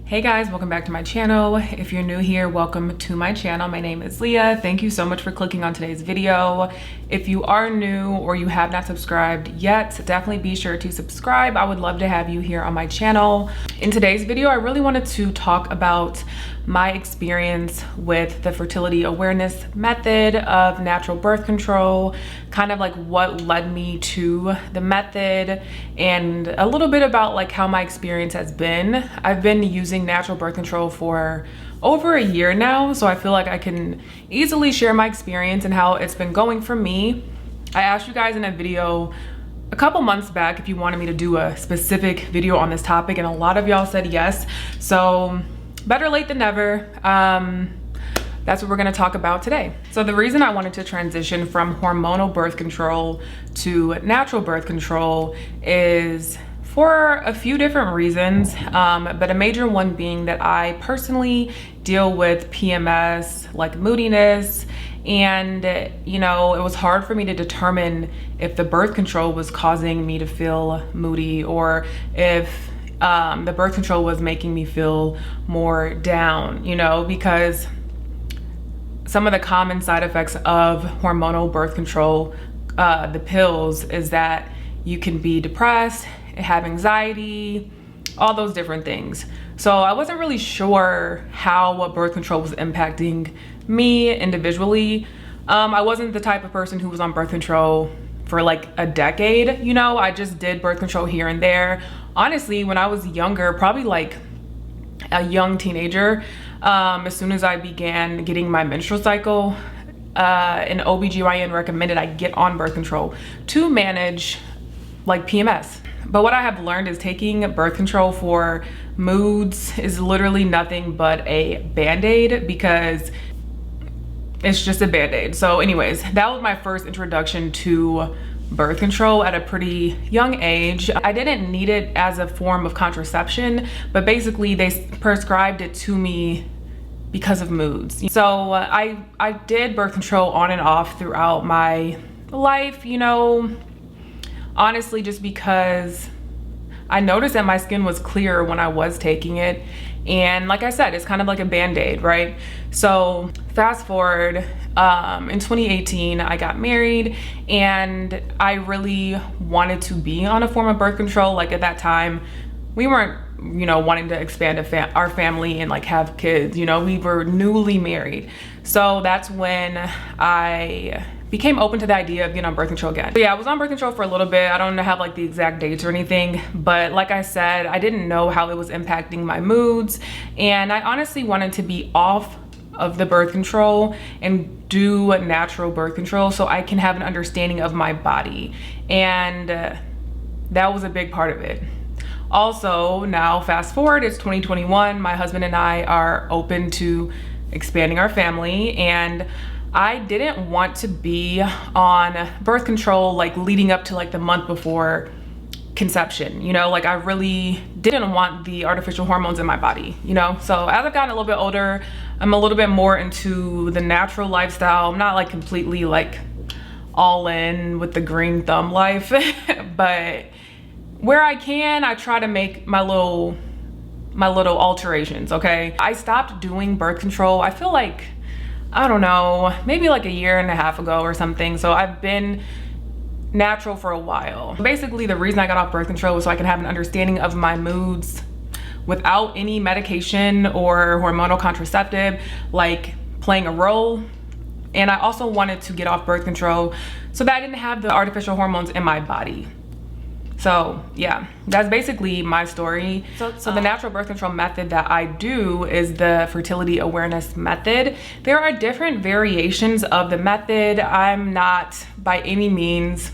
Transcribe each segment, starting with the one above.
Hey guys, welcome back to my channel. If you're new here, welcome to my channel. My name is Leah. Thank you so much for clicking on today's video. If you are new or you have not subscribed yet, definitely be sure to subscribe. I would love to have you here on my channel. In today's video, I really wanted to talk about my experience with the fertility awareness method of natural birth control, kind of like what led me to the method, and a little bit about like how my experience has been. I've been using natural birth control for over a year now, so I feel like I can easily share my experience and how it's been going for me. I asked you guys in a video a couple months back if you wanted me to do a specific video on this topic, and a lot of y'all said yes, so better late than never. That's what we're gonna talk about today. So the reason I wanted to transition from hormonal birth control to natural birth control is for a few different reasons, but a major one being that I personally deal with PMS, like moodiness, and you know, it was hard for me to determine if the birth control was causing me to feel moody or if the birth control was making me feel more down, you know, because some of the common side effects of hormonal birth control, the pills, is that you can be depressed, have anxiety, all those different things. So I wasn't really sure how birth control was impacting me individually. I wasn't the type of person who was on birth control for like a decade, you know. I just did birth control here and there. Honestly, when I was younger, probably like a young teenager, as soon as I began getting my menstrual cycle, an OBGYN recommended I get on birth control to manage like PMS. But what I have learned is taking birth control for moods is literally nothing but a band-aid, because it's just a band-aid. So anyways, that was my first introduction to birth control at a pretty young age. I didn't need it as a form of contraception, but basically they prescribed it to me because of moods. So I did birth control on and off throughout my life, you know, honestly, just because I noticed that my skin was clearer when I was taking it. And like I said, it's kind of like a band-aid, right? So fast forward, in 2018, I got married, and I really wanted to be on a form of birth control. Like at that time, we weren't, you know, wanting to expand our family and like have kids, you know, we were newly married. So that's when I became open to the idea of getting on birth control again. But yeah, I was on birth control for a little bit. I don't have like the exact dates or anything, but like I said, I didn't know how it was impacting my moods, and I honestly wanted to be off of the birth control and do natural birth control so I can have an understanding of my body, and that was a big part of it. Also, now fast forward, it's 2021, my husband and I are open to expanding our family, and I didn't want to be on birth control like leading up to like the month before conception, you know, like I really didn't want the artificial hormones in my body, you know. So as I've gotten a little bit older, I'm a little bit more into the natural lifestyle. I'm not like completely like all in with the green thumb life, but where I can, I try to make my little alterations, okay? I stopped doing birth control, I feel like, I don't know, maybe like a year and a half ago or something. So I've been natural for a while. Basically, the reason I got off birth control was so I can have an understanding of my moods without any medication or hormonal contraceptive like playing a role. And I also wanted to get off birth control so that I didn't have the artificial hormones in my body. So yeah, that's basically my story. So the natural birth control method that I do is the fertility awareness method. There are different variations of the method. I'm not by any means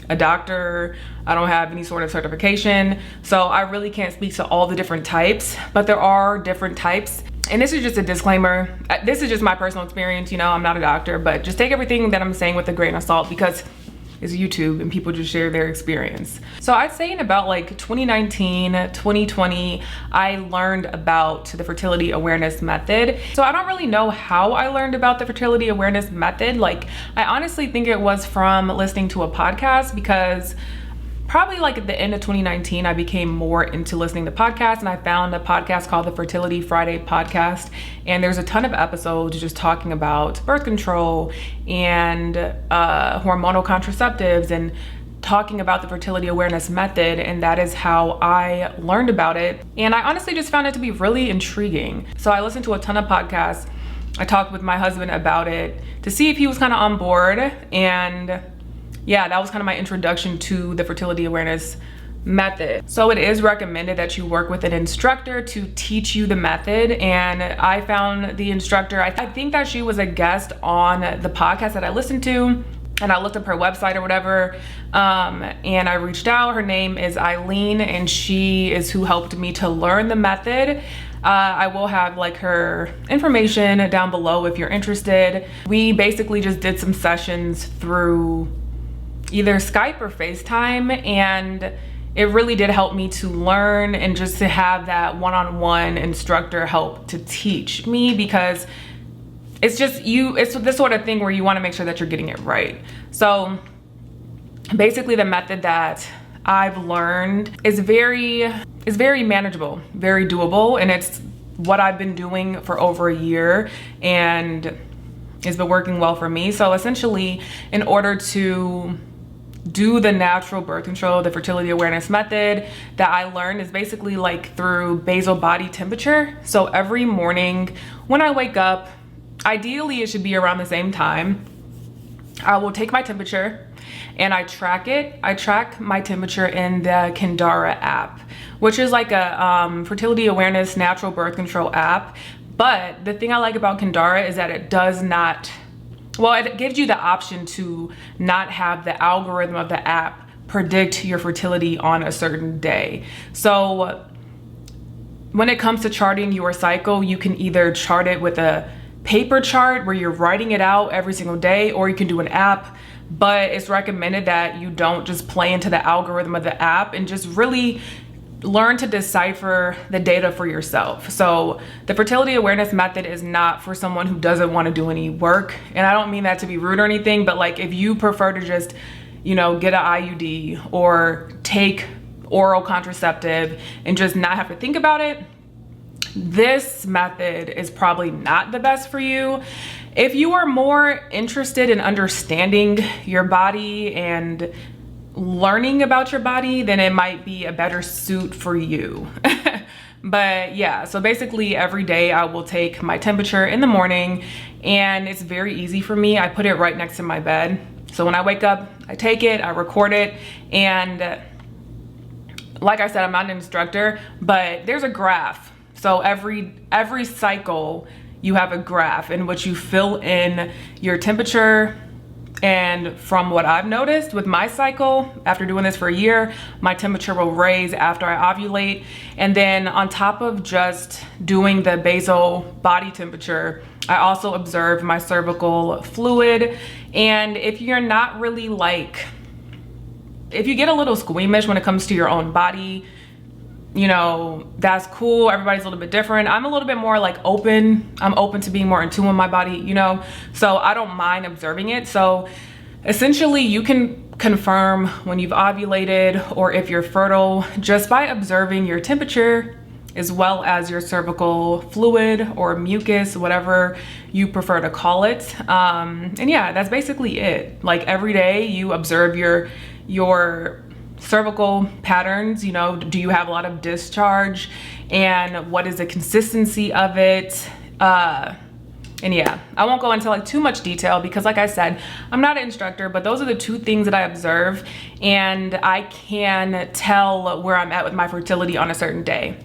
a doctor. I don't have any sort of certification, so I really can't speak to all the different types, but there are different types. And this is just a disclaimer. This is just my personal experience, you know, I'm not a doctor, but just take everything that I'm saying with a grain of salt, because it's YouTube and people just share their experience. So I'd say in about like 2019, 2020, I learned about the fertility awareness method. So I don't really know how I learned about the fertility awareness method. Like, I honestly think it was from listening to a podcast, because probably like at the end of 2019, I became more into listening to podcasts, and I found a podcast called the Fertility Friday podcast. And there's a ton of episodes just talking about birth control and hormonal contraceptives and talking about the fertility awareness method, and that is how I learned about it. And I honestly just found it to be really intriguing. So I listened to a ton of podcasts. I talked with my husband about it to see if he was kind of on board, and yeah, that was kind of my introduction to the fertility awareness method. So it is recommended that you work with an instructor to teach you the method, and I found the instructor, I think that she was a guest on the podcast that I listened to, and I looked up her website or whatever, and I reached out. Her name is Eileen, and she is who helped me to learn the method. I will have like her information down below if you're interested. We basically just did some sessions through either Skype or FaceTime, and it really did help me to learn and just to have that one-on-one instructor help to teach me, because it's this sort of thing where you want to make sure that you're getting it right. So basically the method that I've learned is very manageable, very doable, and it's what I've been doing for over a year, and it's been working well for me. So essentially, in order to do the natural birth control, the fertility awareness method that I learned is basically like through basal body temperature. So every morning when I wake up, ideally it should be around the same time, I will take my temperature and I track it. I track my temperature in the Kindara app, which is like a fertility awareness natural birth control app. But the thing I like about Kindara is that it does not, well, it gives you the option to not have the algorithm of the app predict your fertility on a certain day. So when it comes to charting your cycle, you can either chart it with a paper chart where you're writing it out every single day, or you can do an app, but it's recommended that you don't just play into the algorithm of the app and just really learn to decipher the data for yourself. So the fertility awareness method is not for someone who doesn't want to do any work. And I don't mean that to be rude or anything, but like if you prefer to just, you know, get an IUD or take oral contraceptive and just not have to think about it, this method is probably not the best for you. If you are more interested in understanding your body and learning about your body, then it might be a better suit for you. But yeah, so basically every day I will take my temperature in the morning, and it's very easy for me. I put it right next to my bed. So when I wake up, I take it, I record it, and like I said, I'm not an instructor, but there's a graph. So every cycle you have a graph in which you fill in your temperature. And from what I've noticed with my cycle, after doing this for a year, my temperature will raise after I ovulate. And then on top of just doing the basal body temperature, I also observe my cervical fluid. And if you're not really like, if you get a little squeamish when it comes to your own body, you know, that's cool. Everybody's a little bit different. I'm a little bit more like open. I'm open to being more in tune with my body, you know, so I don't mind observing it. So essentially you can confirm when you've ovulated or if you're fertile just by observing your temperature as well as your cervical fluid or mucus, whatever you prefer to call it. And yeah, that's basically it. Like every day you observe your cervical patterns, you know, do you have a lot of discharge and what is the consistency of it? And yeah, I won't go into like too much detail because like I said, I'm not an instructor, but those are the two things that I observe, and I can tell where I'm at with my fertility on a certain day.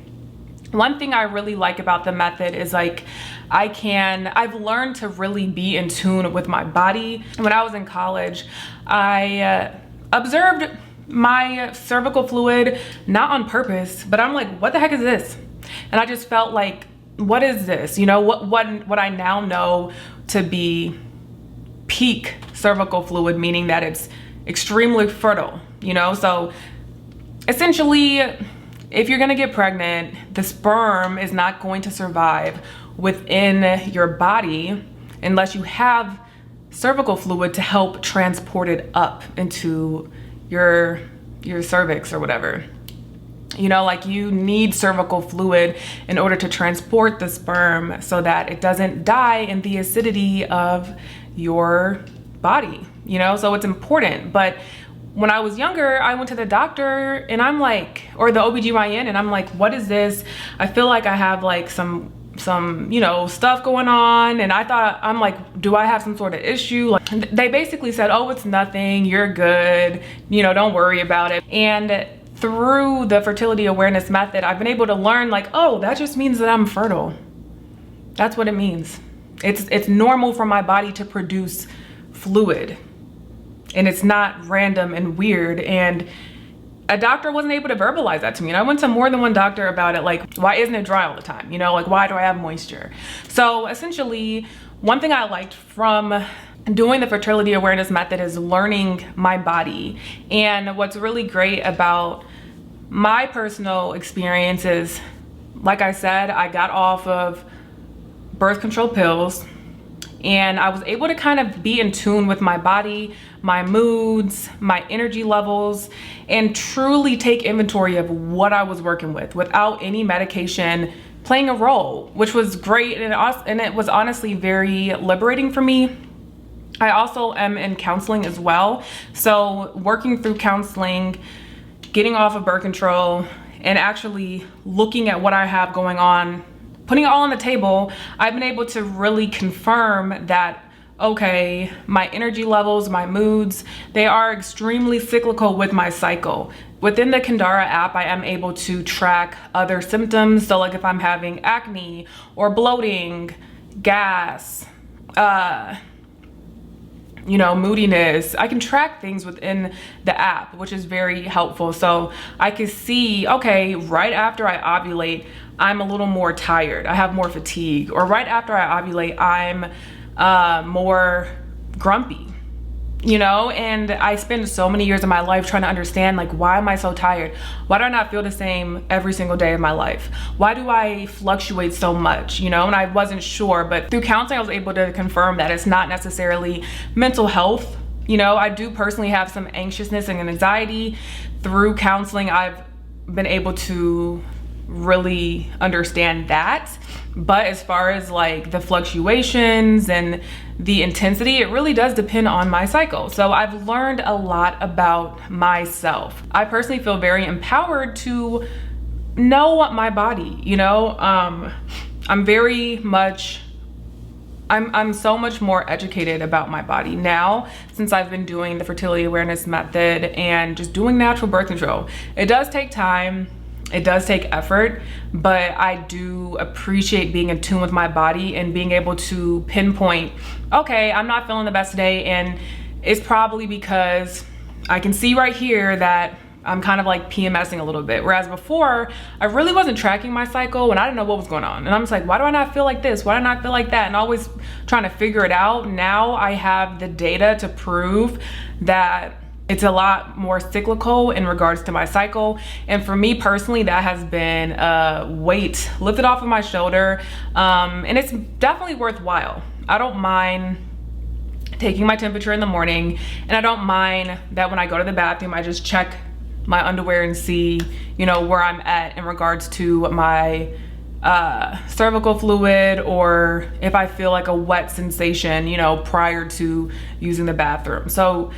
One thing I really like about the method is like I've learned to really be in tune with my body. When I was in college, I observed my cervical fluid, not on purpose, but I'm like, what the heck is this? And I just felt like, what is this? You know, what I now know to be peak cervical fluid, meaning that it's extremely fertile, you know? So essentially, if you're gonna get pregnant, the sperm is not going to survive within your body unless you have cervical fluid to help transport it up into your your cervix or whatever. You know, like you need cervical fluid in order to transport the sperm so that it doesn't die in the acidity of your body, you know, so it's important. But when I was younger, I went to the doctor and I'm like, or the OBGYN, and I'm like, what is this? I feel like I have like some, you know, stuff going on. And I thought, I'm like, do I have some sort of issue? Like, they basically said, oh, it's nothing, you're good, you know, don't worry about it. And through the fertility awareness method, I've been able to learn like, oh, that just means that I'm fertile. That's what it means. It's normal for my body to produce fluid, and it's not random and weird. And a doctor wasn't able to verbalize that to me. And I went to more than one doctor about it. Like, why isn't it dry all the time? You know, like, why do I have moisture? So essentially, one thing I liked from doing the fertility awareness method is learning my body. And what's really great about my personal experience is, like I said, I got off of birth control pills, and I was able to kind of be in tune with my body, my moods, my energy levels, and truly take inventory of what I was working with without any medication playing a role, which was great. And it was honestly very liberating for me. I also am in counseling as well. So working through counseling, getting off of birth control, and actually looking at what I have going on, putting it all on the table, I've been able to really confirm that, okay, my energy levels, my moods, they are extremely cyclical with my cycle. Within the Kindara app, I am able to track other symptoms. So like if I'm having acne or bloating, gas, you know, moodiness, I can track things within the app, which is very helpful. So I can see, okay, right after I ovulate, I'm a little more tired, I have more fatigue, or right after I ovulate, I'm more grumpy, you know. And I spend so many years of my life trying to understand, like, why am I so tired? Why do I not feel the same every single day of my life? Why do I fluctuate so much, you know? And I wasn't sure, but through counseling, I was able to confirm that it's not necessarily mental health. You know, I do personally have some anxiousness and anxiety. Through counseling, I've been able to really understand that. But as far as like the fluctuations and the intensity, it really does depend on my cycle. So I've learned a lot about myself. I personally feel very empowered to know what my body, you know, I'm very much, I'm so much more educated about my body now since I've been doing the fertility awareness method and just doing natural birth control. It does take time. It does take effort, but I do appreciate being in tune with my body and being able to pinpoint, okay, I'm not feeling the best today, and it's probably because I can see right here that I'm kind of like PMSing a little bit. Whereas before, I really wasn't tracking my cycle and I didn't know what was going on. And I'm just like, why do I not feel like this? Why do I not feel like that? And always trying to figure it out. Now I have the data to prove that it's a lot more cyclical in regards to my cycle. And for me personally, that has been a weight lifted off of my shoulder. And it's definitely worthwhile. I don't mind taking my temperature in the morning, and I don't mind that when I go to the bathroom, I just check my underwear and see, you know, where I'm at in regards to my cervical fluid, or if I feel like a wet sensation, you know, prior to using the bathroom. So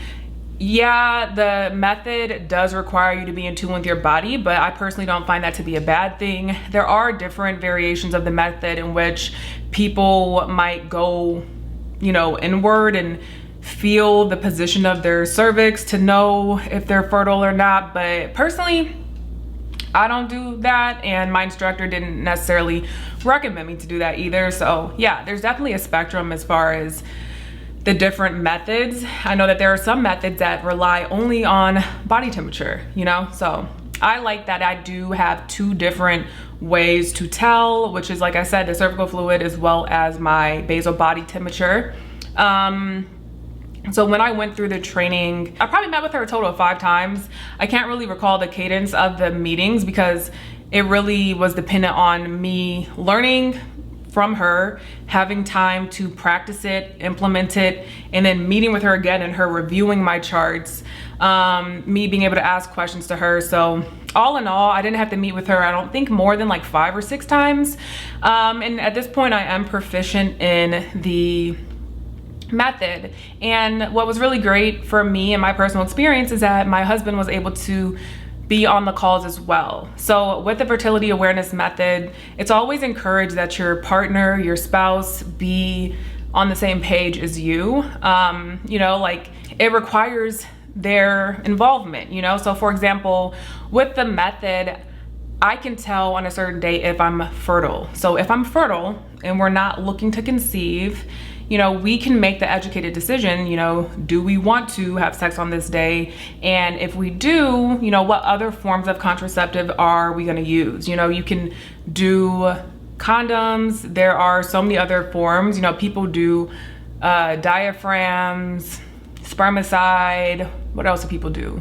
yeah, the method does require you to be in tune with your body, but I personally don't find that to be a bad thing. There are different variations of the method in which people might go, you know, inward and feel the position of their cervix to know if they're fertile or not. But personally, I don't do that, and my instructor didn't necessarily recommend me to do that either. So yeah, there's definitely a spectrum as far as the different methods. I know that there are some methods that rely only on body temperature, you know? So I like that I do have two different ways to tell, which is, like I said, the cervical fluid as well as my basal body temperature. So when I went through the training, I probably met with her a total of 5 times. I can't really recall the cadence of the meetings because it really was dependent on me learning from her, having time to practice it, implement it, and then meeting with her again and her reviewing my charts, me being able to ask questions to her. So all in all, I didn't have to meet with her, I don't think, more than like 5 or 6 times. And at this point I am proficient in the method. And what was really great for me and my personal experience is that my husband was able to be on the calls as well. So with the fertility awareness method, it's always encouraged that your partner, your spouse, be on the same page as you. You know, like it requires their involvement, you know? So for example, with the method, I can tell on a certain day if I'm fertile. So if I'm fertile and we're not looking to conceive, you know, we can make the educated decision, you know, do we want to have sex on this day? And if we do, you know, what other forms of contraceptive are we gonna use? You know, you can do condoms. There are so many other forms. You know, people do diaphragms, spermicide. What else do people do?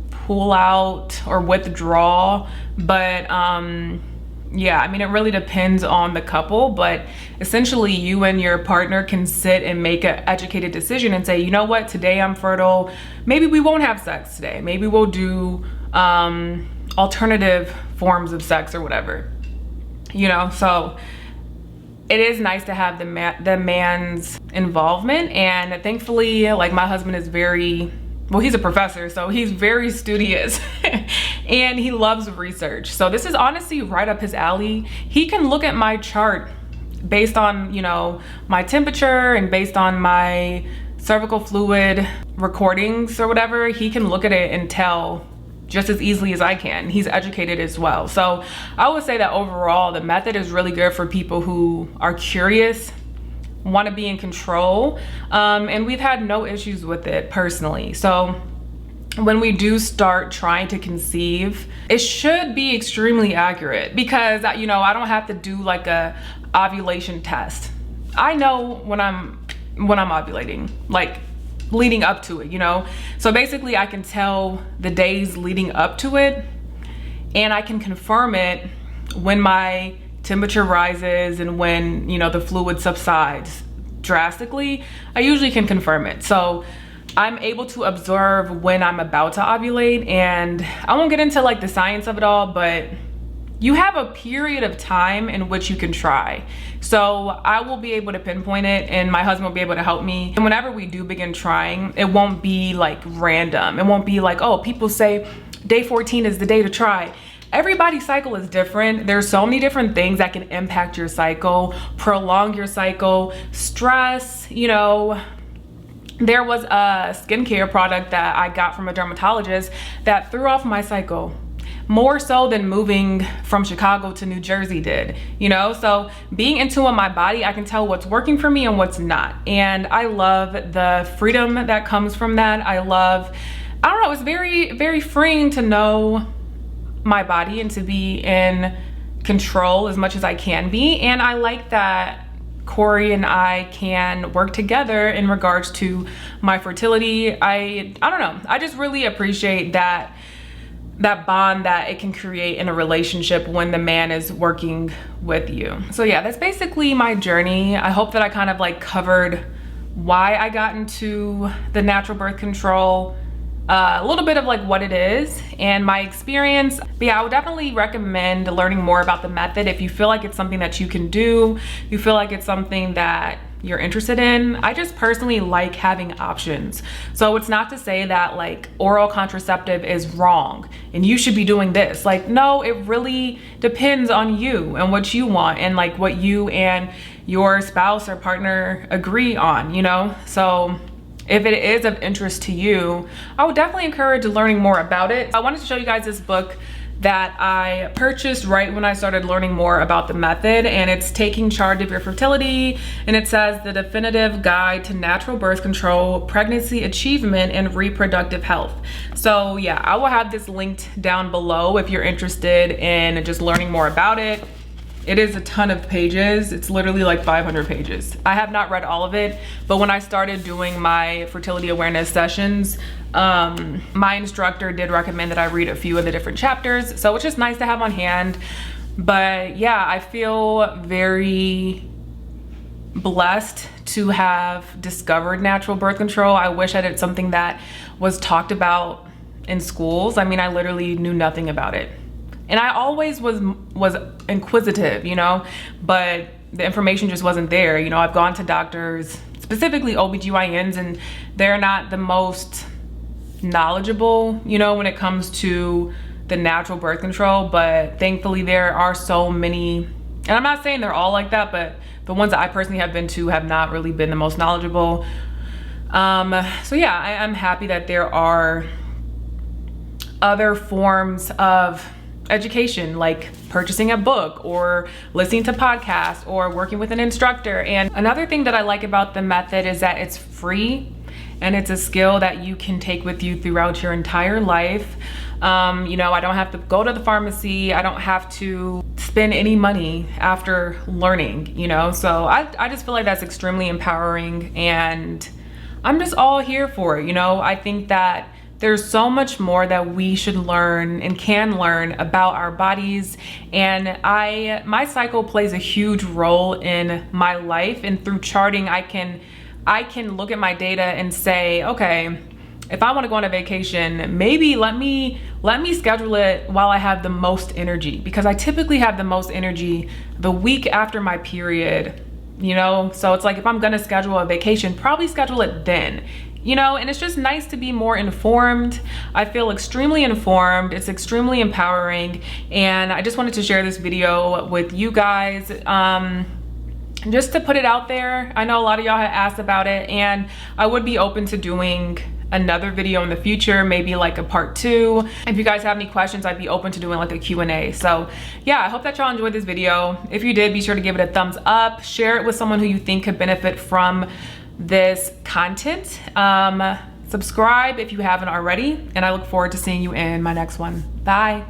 Pull out or withdraw. But yeah, I mean, it really depends on the couple, but essentially you and your partner can sit and make an educated decision and say, you know what, today I'm fertile. Maybe we won't have sex today. Maybe we'll do alternative forms of sex or whatever, you know? So it is nice to have the man's involvement. And thankfully, like, my husband is very, well, he's a professor, so he's very studious and he loves research. So this is honestly right up his alley. He can look at my chart based on, you know, my temperature and based on my cervical fluid recordings or whatever. He can look at it and tell just as easily as I can. He's educated as well. So I would say that overall, the method is really good for people who are curious, want to be in control, and we've had no issues with it personally. So when we do start trying to conceive, it should be extremely accurate because, you know, I don't have to do like a ovulation test. I know when I'm ovulating, like leading up to it, you know? So basically I can tell the days leading up to it, and I can confirm it when my temperature rises and when, you know, the fluid subsides drastically. I usually can confirm it. So I'm able to observe when I'm about to ovulate, and I won't get into like the science of it all, but you have a period of time in which you can try. So I will be able to pinpoint it, and my husband will be able to help me. And whenever we do begin trying, it won't be like random. It won't be like, oh, people say day 14 is the day to try. Everybody's cycle is different. There's so many different things that can impact your cycle, prolong your cycle, stress, you know. There was a skincare product that I got from a dermatologist that threw off my cycle more so than moving from Chicago to New Jersey did, you know? So being in tune with my body, I can tell what's working for me and what's not. And I love the freedom that comes from that. I don't know, it's very, very freeing to know my body and to be in control as much as I can be. And I like that Corey and I can work together in regards to my fertility. I don't know, I just really appreciate that bond that it can create in a relationship when the man is working with you. So yeah, that's basically my journey. I hope that I kind of like covered why I got into the natural birth control, a little bit of like what it is and my experience. But yeah, I would definitely recommend learning more about the method if you feel like it's something that you can do, you feel like it's something that you're interested in. I just personally like having options. So it's not to say that like oral contraceptive is wrong and you should be doing this. Like, no, it really depends on you and what you want and like what you and your spouse or partner agree on, you know? So if it is of interest to you, I would definitely encourage learning more about it. I wanted to show you guys this book that I purchased right when I started learning more about the method, and it's Taking Charge of Your Fertility, and it says The Definitive Guide to Natural Birth Control, Pregnancy Achievement, and Reproductive Health. So yeah, I will have this linked down below if you're interested in just learning more about it. It is a ton of pages. It's literally like 500 pages. I have not read all of it, but when I started doing my fertility awareness sessions, my instructor did recommend that I read a few of the different chapters. So it's just nice to have on hand. But yeah, I feel very blessed to have discovered natural birth control. I wish I did something that was talked about in schools. I mean, I literally knew nothing about it. And I always was inquisitive, you know, but the information just wasn't there. You know, I've gone to doctors, specifically OBGYNs, and they're not the most knowledgeable, you know, when it comes to the natural birth control. But thankfully there are so many, and I'm not saying they're all like that, but the ones that I personally have been to have not really been the most knowledgeable. So yeah, I'm happy that there are other forms of education, like purchasing a book or listening to podcasts or working with an instructor. And another thing that I like about the method is that it's free and it's a skill that you can take with you throughout your entire life. You know, I don't have to go to the pharmacy. I don't have to spend any money after learning, you know? So I just feel like that's extremely empowering, and I'm just all here for it, you know? I think that there's so much more that we should learn and can learn about our bodies. And my cycle plays a huge role in my life, and through charting, I can look at my data and say, okay, if I want to go on a vacation, maybe let me schedule it while I have the most energy, because I typically have the most energy the week after my period, you know? So it's like, if I'm gonna schedule a vacation, probably schedule it then. You know, and it's just nice to be more informed. I feel extremely informed. It's extremely empowering. And I just wanted to share this video with you guys, just to put it out there. I know a lot of y'all had asked about it, and I would be open to doing another video in the future, maybe like a part 2. If you guys have any questions, I'd be open to doing like a Q&A. So yeah, I hope that y'all enjoyed this video. If you did, be sure to give it a thumbs up, share it with someone who you think could benefit from this content. Subscribe if you haven't already, and I look forward to seeing you in my next one. Bye.